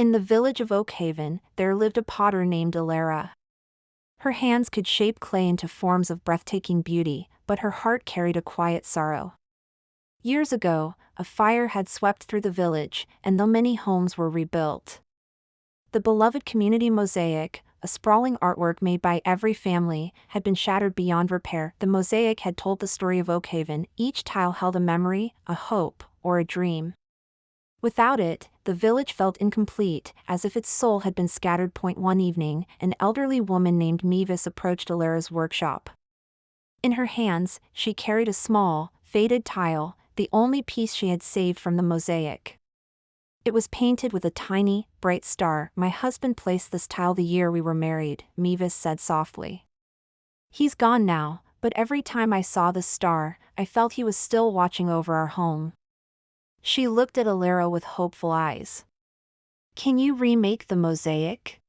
In the village of Oakhaven, there lived a potter named Alara. Her hands could shape clay into forms of breathtaking beauty, but her heart carried a quiet sorrow. Years ago, a fire had swept through the village, and though many homes were rebuilt, the beloved community mosaic, a sprawling artwork made by every family, had been shattered beyond repair. The mosaic had told the story of Oakhaven. Each tile held a memory, a hope, or a dream. Without it, the village felt incomplete, as if its soul had been scattered. One evening, an elderly woman named Mavis approached Alara's workshop. In her hands, she carried a small, faded tile, the only piece she had saved from the mosaic. It was painted with a tiny, bright star. "My husband placed this tile the year we were married," Mavis said softly. "He's gone now, but every time I saw this star, I felt he was still watching over our home." She looked at Alara with hopeful eyes. "Can you remake the mosaic?"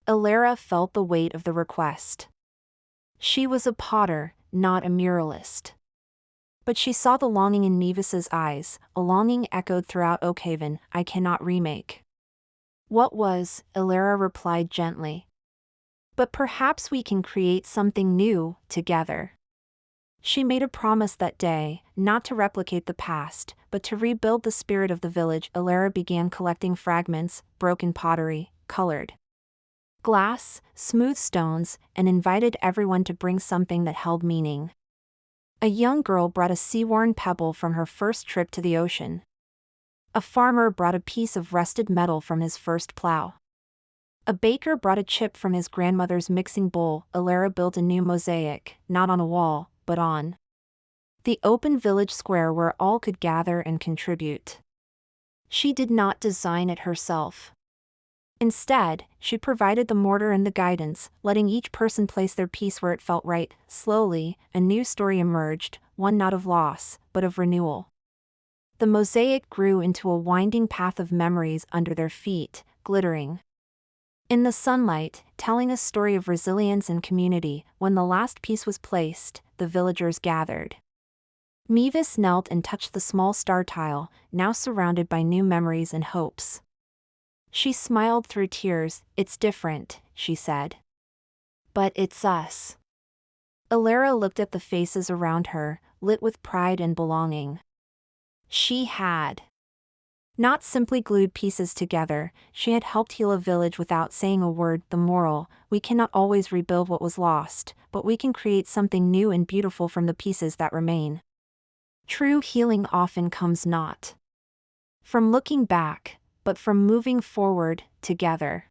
Alara felt the weight of the request. She was a potter, not a muralist. But she saw the longing in Mavis's eyes, a longing echoed throughout Oakhaven. "I cannot remake." "What was?" Alara replied gently. "But perhaps we can create something new, together." She made a promise that day, not to replicate the past, but to rebuild the spirit of the village. Alara began collecting fragments, broken pottery, colored glass, smooth stones, and invited everyone to bring something that held meaning. A young girl brought a sea-worn pebble from her first trip to the ocean. A farmer brought a piece of rusted metal from his first plow. A baker brought a chip from his grandmother's mixing bowl. Alara built a new mosaic, not on a wall, but on the open village square where all could gather and contribute. She did not design it herself. Instead, she provided the mortar and the guidance, letting each person place their piece where it felt right. Slowly, a new story emerged, one not of loss, but of renewal. The mosaic grew into a winding path of memories under their feet, glittering in the sunlight, telling a story of resilience and community. When the last piece was placed, the villagers gathered. Mavis knelt and touched the small star tile, now surrounded by new memories and hopes. She smiled through tears. "It's different," she said. "But it's us." Alara looked at the faces around her, lit with pride and belonging. She had not simply glued pieces together, she had helped heal a village without saying a word. The moral: we cannot always rebuild what was lost, but we can create something new and beautiful from the pieces that remain. True healing often comes not from looking back, but from moving forward, together.